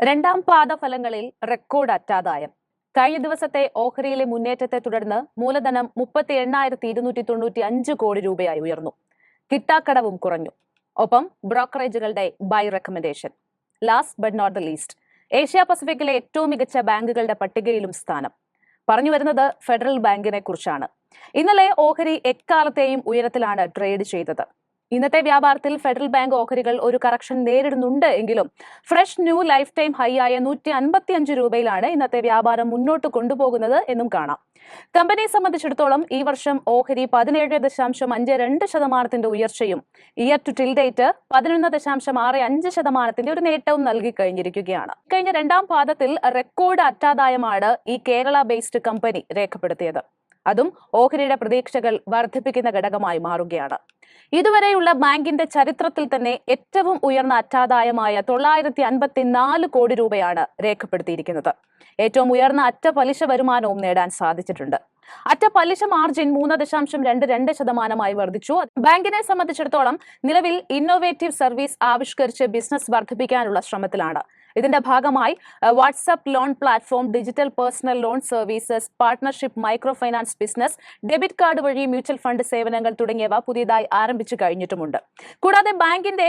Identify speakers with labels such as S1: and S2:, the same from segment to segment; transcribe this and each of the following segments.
S1: രണ്ടാം പാദ ഫലങ്ങളിൽ റെക്കോർഡ് അറ്റാദായം. കഴിഞ്ഞ ദിവസത്തെ ഓഹരിയിലെ മുന്നേറ്റത്തെ തുടർന്ന് മൂലധനം 38,295 കോടി രൂപയായി ഉയർന്നു. കിട്ടാക്കടവും കുറഞ്ഞു. ഒപ്പം ബ്രോക്കറേജുകളുടെ buy recommendation. Last but not the least, Asia പസഫിക്കിലെ ഏറ്റവും മികച്ച ബാങ്കുകളുടെ പട്ടികയിലും സ്ഥാനം. പറഞ്ഞു വരുന്നത് ഫെഡറൽ ബാങ്കിനെ കുറിച്ചാണ്. ഇന്നലെ ഓഹരി എക്കാലത്തെയും ഉയരത്തിലാണ് ട്രേഡ് ചെയ്തത്. ഇന്നത്തെ വ്യാപാരത്തിൽ ഫെഡറൽ ബാങ്ക് ഓഹരികൾ ഒരു കറക്ഷൻ നേരിടുന്നുണ്ട് എങ്കിലും fresh new life time high ആയ 155 രൂപയിലാണ് ഇന്നത്തെ വ്യാപാരം മുന്നോട്ട് കൊണ്ടുപോകുന്നത് എന്നും കാണാം. കമ്പനിയെ സംബന്ധിച്ചിടത്തോളം ഈ വർഷം ഓഹരി 17.52% ഉയർച്ചയും ഇയർ ടു ടിൽ ഡേറ്റ് 11.65% ഒരു നേട്ടവും നൽകി കഴിഞ്ഞിരിക്കുകയാണ്. കഴിഞ്ഞ രണ്ടാം പാദത്തിൽ റെക്കോർഡ് അറ്റാദായമാണ് ഈ കേരള ബേസ്ഡ് കമ്പനി രേഖപ്പെടുത്തിയത്. അതും ഓഹരിയുടെ പ്രതീക്ഷകൾ വർദ്ധിപ്പിക്കുന്ന ഘടകമായി മാറുകയാണ്. ഇതുവരെയുള്ള ബാങ്കിന്റെ ചരിത്രത്തിൽ തന്നെ ഏറ്റവും ഉയർന്ന അറ്റാദായമായ 954 കോടി രൂപയാണ് രേഖപ്പെടുത്തിയിരിക്കുന്നത്. ഏറ്റവും ഉയർന്ന അറ്റ പലിശ വരുമാനവും നേടാൻ സാധിച്ചിട്ടുണ്ട്. അറ്റ പലിശ മാർജിൻ 3.22% വർദ്ധിച്ചു. ബാങ്കിനെ സംബന്ധിച്ചിടത്തോളം നിലവിൽ ഇന്നോവേറ്റീവ് സർവീസ് ആവിഷ്കരിച്ച് ബിസിനസ് വർദ്ധിപ്പിക്കാനുള്ള ശ്രമത്തിലാണ്. ഇതിന്റെ ഭാഗമായി WhatsApp loan platform, digital personal loan services, partnership, micro finance business, debit card വഴി മ്യൂച്വൽ ഫണ്ട് സേവനങ്ങൾ തുടങ്ങിയവ പുതിയതായി ആരംഭിച്ചു കഴിഞ്ഞിട്ടുമുണ്ട്. കൂടാതെ ബാങ്കിന്റെ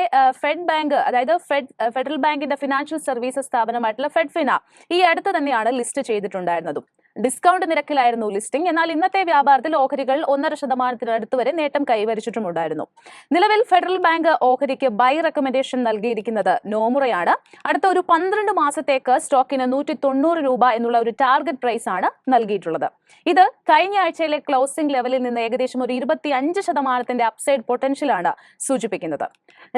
S1: ഫെഡറൽ ബാങ്കിന്റെ ഫിനാൻഷ്യൽ സർവീസസ് സ്ഥാപനമായിട്ടുള്ള ഫെഡ്ഫിന ഈ അടുത്ത് തന്നെയാണ് ലിസ്റ്റ് ചെയ്തിട്ടുണ്ടായിരുന്നതും. ഡിസ്കൗണ്ട് നിരക്കിലായിരുന്നു ലിസ്റ്റിംഗ്. എന്നാൽ ഇന്നത്തെ വ്യാപാരത്തിൽ ഓഹരികൾ 1.5% വരെ നേട്ടം കൈവരിച്ചിട്ടുമുണ്ടായിരുന്നു. നിലവിൽ ഫെഡറൽ ബാങ്ക് ഓഹരിക്ക് ബൈ റെക്കമെൻഡേഷൻ നൽകിയിരിക്കുന്നത് നോമുറയാണ്. അടുത്ത ഒരു 12 മാസത്തേക്ക് സ്റ്റോക്കിന് 190 രൂപ എന്നുള്ള ഒരു ടാർഗറ്റ് പ്രൈസ് ആണ് നൽകിയിട്ടുള്ളത്. ഇത് കഴിഞ്ഞ ആഴ്ചയിലെ ക്ലോസിംഗ് ലെവലിൽ നിന്ന് ഏകദേശം ഒരു 25% അപ്സൈഡ് പൊട്ടൻഷ്യലാണ് സൂചിപ്പിക്കുന്നത്.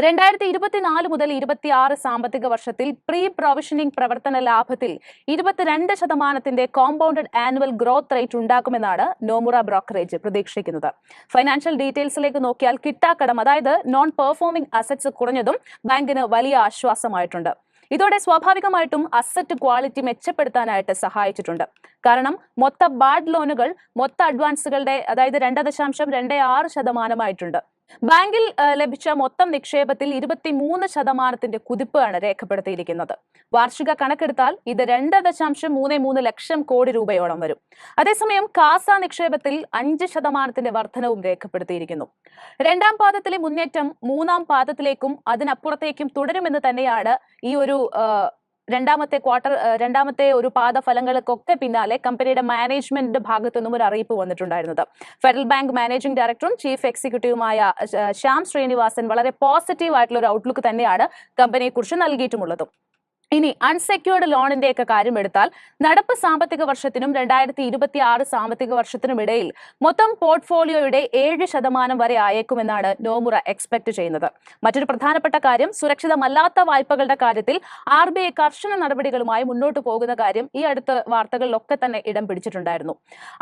S1: 2024 മുതൽ 26 സാമ്പത്തിക വർഷത്തിൽ പ്രീ പ്രൊവിഷനിംഗ് പ്രവർത്തന ലാഭത്തിൽ 22% കോമ്പൗണ്ടഡ് ആനുവൽ ഗ്രോത്ത് റേറ്റ് ഉണ്ടാക്കുമെന്നാണ് നോമുറ ബ്രോക്കറേജ് പ്രതീക്ഷിക്കുന്നത്. ഫൈനാൻഷ്യൽ ഡീറ്റെയിൽസിലേക്ക് നോക്കിയാൽ കിട്ടാക്കടം, അതായത് നോൺ പെർഫോമിംഗ് അസറ്റ്സ് കുറഞ്ഞതും ബാങ്കിന് വലിയ ആശ്വാസമായിട്ടുണ്ട്. ഇതോടെ സ്വാഭാവികമായിട്ടും അസറ്റ് ക്വാളിറ്റി മെച്ചപ്പെടുത്താനായിട്ട് സഹായിച്ചിട്ടുണ്ട്. കാരണം മൊത്ത ബാഡ് ലോണുകൾ മൊത്ത അഡ്വാൻസുകളുടെ 2.26% ബാങ്കിൽ ലഭിച്ച മൊത്തം നിക്ഷേപത്തിൽ 23% കുതിപ്പാണ് രേഖപ്പെടുത്തിയിരിക്കുന്നത്. വാർഷിക കണക്കെടുത്താൽ ഇത് 2.33 ലക്ഷം കോടി രൂപയോളം വരും. അതേസമയം കാസ നിക്ഷേപത്തിൽ 5% വർധനവും രേഖപ്പെടുത്തിയിരിക്കുന്നു. രണ്ടാം പാദത്തിലെ മുന്നേറ്റം മൂന്നാം പാദത്തിലേക്കും അതിനപ്പുറത്തേക്കും തുടരുമെന്ന് തന്നെയാണ് ഈ ഒരു രണ്ടാമത്തെ ഒരു പാദ ഫലങ്ങൾക്കൊക്കെ പിന്നാലെ കമ്പനിയുടെ മാനേജ്മെന്റിന്റെ ഭാഗത്തു നിന്നും ഒരു അറിയിപ്പ് വന്നിട്ടുണ്ടായിരുന്നത്. ഫെഡറൽ ബാങ്ക് മാനേജിംഗ് ഡയറക്ടറും ചീഫ് എക്സിക്യൂട്ടീവുമായ ശ്യാം ശ്രീനിവാസൻ വളരെ പോസിറ്റീവ് ആയിട്ടുള്ള ഒരു ഔട്ട്ലുക്ക് തന്നെയാണ് കമ്പനിയെ കുറിച്ച് നൽകിയിട്ടുമുള്ളതും. ഇനി അൺസെക്യൂർഡ് ലോണിന്റെയൊക്കെ കാര്യം എടുത്താൽ നടപ്പ് സാമ്പത്തിക വർഷത്തിനും 2026 സാമ്പത്തിക വർഷത്തിനും ഇടയിൽ മൊത്തം പോർട്ട്ഫോളിയോയുടെ 7% വരെ ആയേക്കുമെന്നാണ് നോമുറ എക്സ്പെക്ട് ചെയ്യുന്നത്. മറ്റൊരു പ്രധാനപ്പെട്ട കാര്യം, സുരക്ഷിതമല്ലാത്ത വായ്പകളുടെ കാര്യത്തിൽ RBI കർശന നടപടികളുമായി മുന്നോട്ട് പോകുന്ന കാര്യം ഈ അടുത്ത വാർത്തകളിലൊക്കെ തന്നെ ഇടം പിടിച്ചിട്ടുണ്ടായിരുന്നു.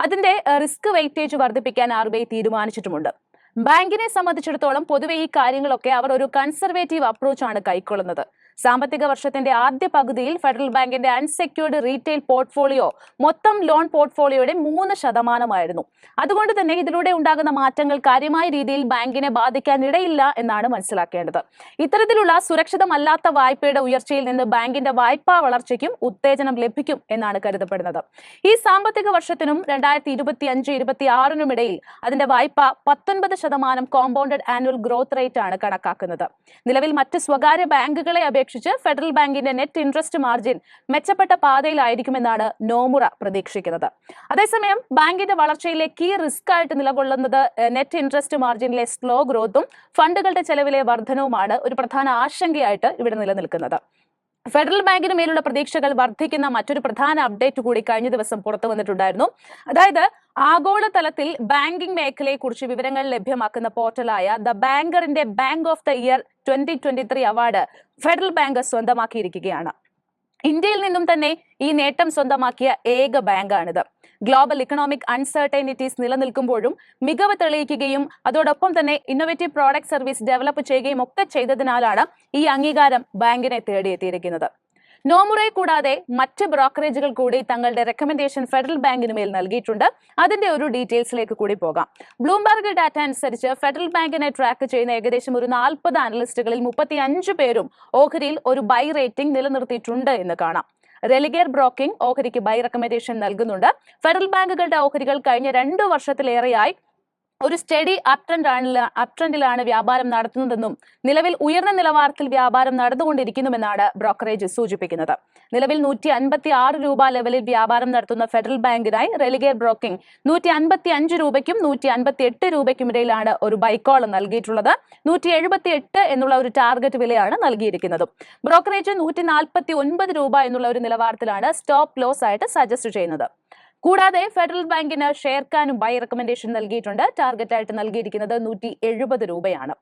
S1: അതിന്റെ റിസ്ക് വെയിറ്റേജ് വർദ്ധിപ്പിക്കാൻ RBI തീരുമാനിച്ചിട്ടുമുണ്ട്. ബാങ്കിനെ സംബന്ധിച്ചിടത്തോളം പൊതുവെ ഈ കാര്യങ്ങളൊക്കെ അവർ ഒരു കൺസർവേറ്റീവ് അപ്രോച്ചാണ് കൈക്കൊള്ളുന്നത്. സാമ്പത്തിക വർഷത്തിന്റെ ആദ്യ പകുതിയിൽ ഫെഡറൽ ബാങ്കിന്റെ അൺസെക്യൂർഡ് റീറ്റെയിൽ പോർട്ട്ഫോളിയോ മൊത്തം ലോൺ പോർട്ട്ഫോളിയോയുടെ 3% അതുകൊണ്ട് തന്നെ ഇതിലൂടെ ഉണ്ടാകുന്ന മാറ്റങ്ങൾ കാര്യമായ രീതിയിൽ ബാങ്കിനെ ബാധിക്കാനിടയില്ല എന്നാണ് മനസ്സിലാക്കേണ്ടത്. ഇത്തരത്തിലുള്ള സുരക്ഷിതമല്ലാത്ത വായ്പയുടെ ഉയർച്ചയിൽ നിന്ന് ബാങ്കിന്റെ വായ്പാ വളർച്ചയ്ക്കും ഉത്തേജനം ലഭിക്കും എന്നാണ് കരുതപ്പെടുന്നത്. ഈ സാമ്പത്തിക വർഷത്തിനും 2025-26 ഇടയിൽ അതിന്റെ വായ്പ 19% കോമ്പൗണ്ടഡ് ആനുവൽ ഗ്രോത്ത് റേറ്റ് ആണ് കണക്കാക്കുന്നത്. നിലവിൽ മറ്റ് സ്വകാര്യ ബാങ്കുകളെ ഫെഡറൽ ബാങ്കിന്റെ നെറ്റ് ഇൻട്രസ്റ്റ് മാർജിൻ മെച്ചപ്പെട്ട പാതയിലായിരിക്കുമെന്നാണ് നോമുറ പ്രതീക്ഷിക്കുന്നത്. അതേസമയം ബാങ്കിന്റെ വളർച്ചയിലെ കീ റിസ്ക് ആയിട്ട് നിലകൊള്ളുന്നത് നെറ്റ് ഇൻട്രസ്റ്റ് മാർജിനിലെ സ്ലോ ഗ്രോത്തും ഫണ്ടുകളുടെ ചെലവിലെ വർധനവുമാണ് ഒരു പ്രധാന ആശങ്കയായിട്ട് ഇവിടെ നിലനിൽക്കുന്നത്. ഫെഡറൽ ബാങ്കിന് മേലുള്ള പ്രതീക്ഷകൾ വർദ്ധിക്കുന്ന മറ്റൊരു പ്രധാന അപ്ഡേറ്റ് കൂടി കഴിഞ്ഞ ദിവസം പുറത്തു വന്നിട്ടുണ്ടായിരുന്നു. അതായത് ആഗോളതലത്തിൽ ബാങ്കിംഗ് മേഖലയെ കുറിച്ച് വിവരങ്ങൾ ലഭ്യമാക്കുന്ന പോർട്ടലായ ദ ബാങ്കറിന്റെ bank of the year 2023 award Federal Bank സ്വന്തമാക്കിയിരിക്കുകയാണ്. ഇന്ത്യയിൽ നിന്നും തന്നെ ഈ നേട്ടം സ്വന്തമാക്കിയ ഏക ബാങ്കാണിത്. ഗ്ലോബൽ ഇക്കണോമിക് അൺസർട്ടൈനിറ്റീസ് നിലനിൽക്കുമ്പോഴും മികവ് തെളിയിക്കുകയും അതോടൊപ്പം തന്നെ ഇന്നോവേറ്റീവ് പ്രോഡക്റ്റ് സർവീസ് ഡെവലപ്പ് ചെയ്യുകയും ഒക്കെ ചെയ്തതിനാലാണ് ഈ അംഗീകാരം ബാങ്കിനെ തേടിയെത്തിയിരിക്കുന്നത്. നോമുറയെ കൂടാതെ മറ്റ് ബ്രോക്കറേജുകൾ കൂടി തങ്ങളുടെ റെക്കമെൻഡേഷൻ ഫെഡറൽ ബാങ്കിന് മേൽ നൽകിയിട്ടുണ്ട്. അതിന്റെ ഒരു ഡീറ്റെയിൽസിലേക്ക് കൂടി പോകാം. ബ്ലൂംബർഗ് ഡാറ്റ അനുസരിച്ച് ഫെഡറൽ ബാങ്കിനെ ട്രാക്ക് ചെയ്യുന്ന ഏകദേശം ഒരു 40 അനലിസ്റ്റുകളിൽ 35 പേരും ഓഹരിയിൽ ഒരു ബൈ റേറ്റിംഗ് നിലനിർത്തിയിട്ടുണ്ട് എന്ന് കാണാം. റെലിഗേർ ബ്രോക്കിംഗ് ഓഹരിക്ക് ബൈ റെക്കമെൻഡേഷൻ നൽകുന്നുണ്ട്. ഫെഡറൽ ബാങ്കുകളുടെ ഓഹരികൾ കഴിഞ്ഞ 2 വർഷത്തിലേറെയായി ഒരു സ്റ്റഡി അപ് ട്രെൻഡിലാണ് വ്യാപാരം നടത്തുന്നതെന്നും നിലവിൽ ഉയർന്ന നിലവാരത്തിൽ വ്യാപാരം നടന്നുകൊണ്ടിരിക്കുന്നുവെന്നാണ് ബ്രോക്കറേജ് സൂചിപ്പിക്കുന്നത്. നിലവിൽ 156 രൂപ ലെവലിൽ വ്യാപാരം നടത്തുന്ന ഫെഡറൽ ബാങ്കിനായി റെലിഗേർ ബ്രോക്കിംഗ് 155 രൂപയ്ക്കും 158 രൂപയ്ക്കും ഇടയിലാണ് ഒരു ബൈക്കോൾ നൽകിയിട്ടുള്ളത്. 178 എന്നുള്ള ഒരു ടാർഗറ്റ് വിലയാണ് നൽകിയിരിക്കുന്നത്. ബ്രോക്കറേജ് 149 രൂപ എന്നുള്ള ഒരു നിലവാരത്തിലാണ് സ്റ്റോപ്പ് ലോസ് ആയിട്ട് സജസ്റ്റ് ചെയ്യുന്നത്. കൂടാതെ ഫെഡറൽ ബാങ്കിന് ഷെയർക്കാനും ബൈ റെക്കമെൻഡേഷൻ നൽകിയിട്ടുണ്ട്. ടാർഗറ്റ് ആയിട്ട് നൽകിയിരിക്കുന്നത് 170 രൂപയാണ്.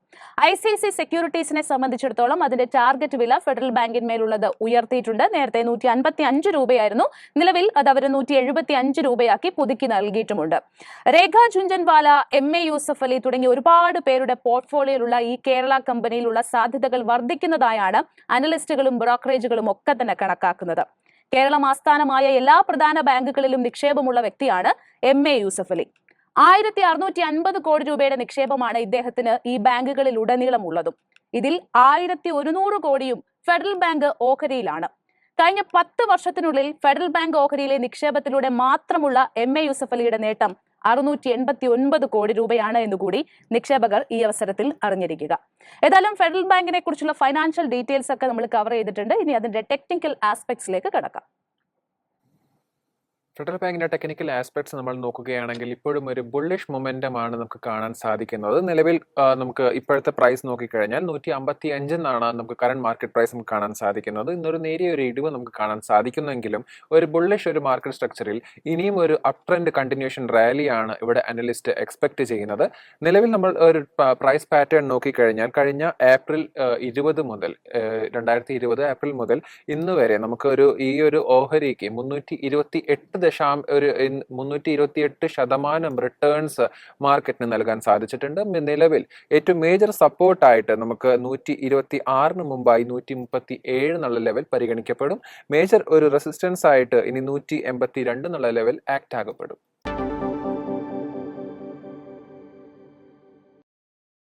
S1: ICICI സെക്യൂരിറ്റീസിനെ സംബന്ധിച്ചിടത്തോളം അതിന്റെ ടാർഗറ്റ് വില ഫെഡറൽ ബാങ്കിന്മേലുള്ളത് ഉയർത്തിയിട്ടുണ്ട്. നേരത്തെ 155 രൂപയായിരുന്നു. നിലവിൽ അത് അവർ 175 രൂപയാക്കി പുതുക്കി നൽകിയിട്ടുമുണ്ട്. രേഖ ജുൻജൻവാല, MA യൂസഫ് അലി തുടങ്ങിയ ഒരുപാട് പേരുടെ പോർട്ട്ഫോളിയോയിലുള്ള ഈ കേരള കമ്പനിയിലുള്ള സാധ്യതകൾ വർദ്ധിക്കുന്നതായാണ് അനലിസ്റ്റുകളും ബ്രോക്കറേജുകളും ഒക്കെ തന്നെ കണക്കാക്കുന്നത്. കേരളം ആസ്ഥാനമായ എല്ലാ പ്രധാന ബാങ്കുകളിലും നിക്ഷേപമുള്ള വ്യക്തിയാണ് MA യൂസഫ് അലി. 1650 കോടി രൂപയുടെ നിക്ഷേപമാണ് ഇദ്ദേഹത്തിന് ഈ ബാങ്കുകളിൽ ഉടനീളമുള്ളതും. ഇതിൽ 1100 കോടിയും ഫെഡറൽ ബാങ്ക് ഓഹരിയിലാണ്. കഴിഞ്ഞ 10 വർഷത്തിനുള്ളിൽ ഫെഡറൽ ബാങ്ക് ഓഹരിയിലെ നിക്ഷേപത്തിലൂടെ മാത്രമുള്ള MA യൂസഫ് അലിയുടെ നേട്ടം 689 കോടി രൂപയാണ് എന്നുകൂടി നിക്ഷേപകർ ഈ അവസരത്തിൽ അറിഞ്ഞിരിക്കുക. ഏതായാലും ഫെഡറൽ ബാങ്കിനെ കുറിച്ചുള്ള ഫൈനാൻഷ്യൽ ഡീറ്റെയിൽസ് ഒക്കെ നമ്മൾ കവർ ചെയ്തിട്ടുണ്ട്. ഇനി അതിന്റെ ടെക്നിക്കൽ ആസ്പെക്ട്സിലേക്ക് കടക്കാം.
S2: ഫെഡറൽ ബാങ്കിന്റെ ടെക്നിക്കൽ ആസ്പെക്ട്സ് നമ്മൾ നോക്കുകയാണെങ്കിൽ ഇപ്പോഴും ഒരു ബുള്ളിഷ് മൊമെന്റം ആണ് നമുക്ക് കാണാൻ സാധിക്കുന്നത്. നിലവിൽ നമുക്ക് ഇപ്പോഴത്തെ പ്രൈസ് നോക്കിക്കഴിഞ്ഞാൽ 155 എന്നാണ് നമുക്ക് കറന്റ് മാർക്കറ്റ് പ്രൈസ് നമുക്ക് കാണാൻ സാധിക്കുന്നത്. ഇന്നൊരു നേരിയ ഒരു ഇടിവ് നമുക്ക് കാണാൻ സാധിക്കുന്നെങ്കിലും ഒരു ബുള്ളിഷ് ഒരു മാർക്കറ്റ് സ്ട്രക്ചറിൽ ഇനിയും ഒരു അപ് ട്രെൻഡ് കണ്ടിന്യൂഷൻ റാലിയാണ് ഇവിടെ അനലിസ്റ്റ് എക്സ്പെക്ട് ചെയ്യുന്നത്. നിലവിൽ നമ്മൾ ഒരു പ്രൈസ് പാറ്റേൺ നോക്കിക്കഴിഞ്ഞാൽ കഴിഞ്ഞ ഏപ്രിൽ 20 മുതൽ 2020 ഏപ്രിൽ മുതൽ ഇന്ന് വരെ നമുക്ക് ഈ ഒരു ഓഹരിക്ക് 328% റിട്ടേൺസ് മാർക്കറ്റിന് നൽകാൻ സാധിച്ചിട്ടുണ്ട്. നിലവിൽ ഏറ്റവും മേജർ സപ്പോർട്ടായിട്ട് നമുക്ക് 126 മുമ്പായി 137 എന്നുള്ള ലെവൽ പരിഗണിക്കപ്പെടും. മേജർ ഒരു റെസിസ്റ്റൻസ് ആയിട്ട് ഇനി 182 എന്നുള്ള ലെവൽ ആക്ട് ആകപ്പെടും.